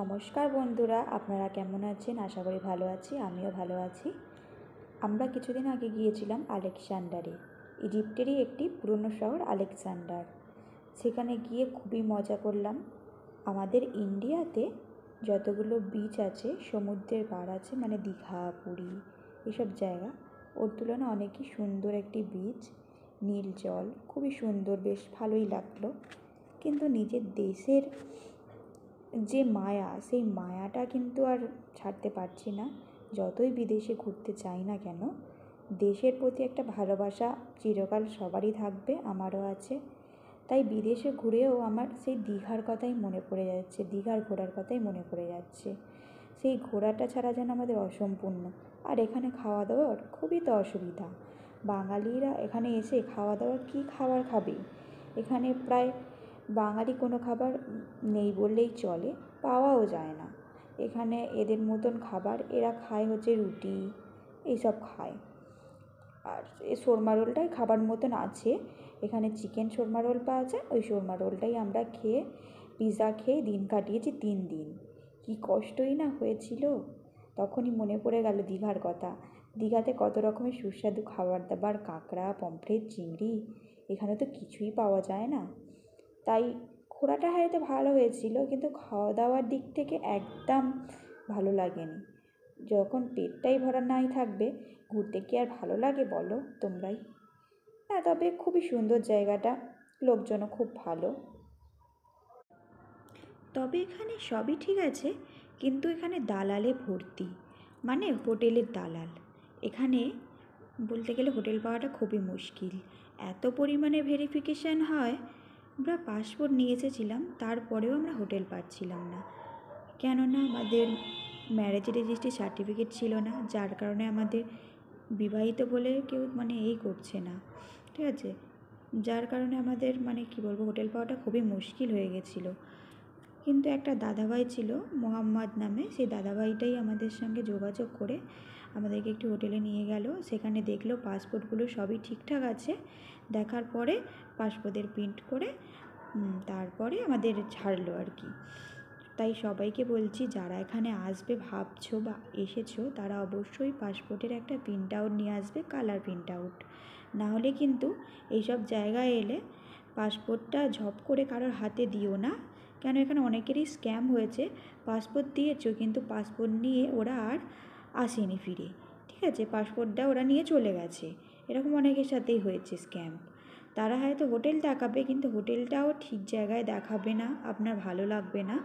নমস্কার বন্ধুরা, আপনারা কেমন আছেন? আশা করি ভালো আছি। আমিও ভালো আছি। আমরা কিছুদিন আগে গিয়েছিলাম আলেকজান্ডারে। ইজিপ্টেরই একটি পুরনো শহর আলেকজান্ডার। সেখানে গিয়ে খুবই মজা করলাম। আমাদের ইন্ডিয়াতে যতগুলো বিচ আছে, সমুদ্রের পাড় আছে, মানে দীঘা, পুরী এসব জায়গা, ওর তুলনায় অনেকই সুন্দর একটি বিচ। নীল জল, খুবই সুন্দর, বেশ ভালোই লাগলো। কিন্তু নিজের দেশের যে মায়া, সেই মায়াটা কিন্তু আর ছাড়তে পারছি না। যতই বিদেশে ঘুরতে যাই না কেন, দেশের প্রতি একটা ভালোবাসা চিরকাল সবারই থাকবে, আমারও আছে। তাই বিদেশে ঘুরেও আমার সেই দীঘার কথাই মনে পড়ে যাচ্ছে, দীঘার ঘোরার কথাই মনে পড়ে যাচ্ছে। সেই ঘোরাটা ছাড়া যেন আমাদের অসম্পূর্ণ। আর এখানে খাওয়া দাওয়ার খুবই তো অসুবিধা। বাঙালিরা এখানে এসে খাওয়া দাওয়ার কী খাবার খাবে? এখানে প্রায় বাঙালি কোনো খাবার নেই বললেই চলে, পাওয়াও যায় না। এখানে এদের মতন খাবার এরা খায় হচ্ছে রুটি, এইসব খায়। আর এই শর্মা রোলটাই খাবার মতন আছে। এখানে চিকেন শর্মা রোল পাওয়া যায়, ওই শর্মা রোলটাই আমরা খেয়ে, পিৎজা খেয়ে দিন কাটিয়েছি 3 দিন। কী কষ্টই না হয়েছিল। তখনই মনে পড়ে গেল দীঘার কথা। দীঘাতে কত রকমের সুস্বাদু খাবার দাবার, কাঁকড়া, পমফ্রেট, চিংড়ি, এখানে তো কিছুই পাওয়া যায় না। তাই ঘোরাটা হয়তো ভালো হয়েছিল, কিন্তু খাওয়া দাওয়ার দিক থেকে একদম ভালো লাগেনি। যখন পেটটাই ভরা নাই থাকবে, ঘুরতে কি আর ভালো লাগে বলো তোমরাই? হ্যাঁ, তবে খুবই সুন্দর জায়গাটা, লোকজনও খুব ভালো। তবে এখানে সবই ঠিক আছে, কিন্তু এখানে দালালে ভর্তি, মানে হোটেলের দালাল। এখানে বলতে গেলে হোটেল পাওয়াটা খুবই মুশকিল। এত পরিমাণে ভেরিফিকেশান হয়। আমরা পাসপোর্ট নিয়ে এসেছিলাম, তারপরেও আমরা হোটেল পাচ্ছিলাম না। কেননা আমাদের ম্যারেজ রেজিস্ট্রি সার্টিফিকেট ছিল না, যার কারণে আমাদের বিবাহিত বলে কেউ এই করছে না, ঠিক আছে? যার কারণে আমাদের কী বলবো, হোটেল পাওয়াটা খুবই মুশকিল হয়ে গেছিলো। কিন্তু একটা দাদাভাই ছিল মোহাম্মদ নামে, সেই দাদাভাইটাই আমাদের সঙ্গে যোগাযোগ করে আমাদেরকে একটি হোটেলে নিয়ে গেল। সেখানে দেখলো পাসপোর্টগুলো সবই ঠিকঠাক আছে। দেখার পরে পাসপোর্টের প্রিন্ট করে তারপরে আমাদের ছাড়লো আর কি। তাই সবাইকে বলছি, যারা এখানে আসবে ভাবছো বা এসেছো, তারা অবশ্যই পাসপোর্টের একটা প্রিন্ট আউট নিয়ে আসবে, কালার প্রিন্ট আউট। নাহলে কিন্তু এইসব জায়গায় এলে পাসপোর্টটা ঝপ করে কারোর হাতে দিও না। কেন এখানে অনেকেরই স্ক্যাম হয়েছে। পাসপোর্ট দিয়েছো, কিন্তু পাসপোর্ট নিয়ে ওরা আর আসেনি ফিরে, ঠিক আছে? পাসপোর্টটা ওরা নিয়ে চলে গেছে। এরকম অনেকের সাথেই হয়েছে স্ক্যাম। তারা হয়তো হোটেল দেখাবে, কিন্তু হোটেলটাও ঠিক জায়গায় দেখাবে না, আপনার ভালো লাগবে না।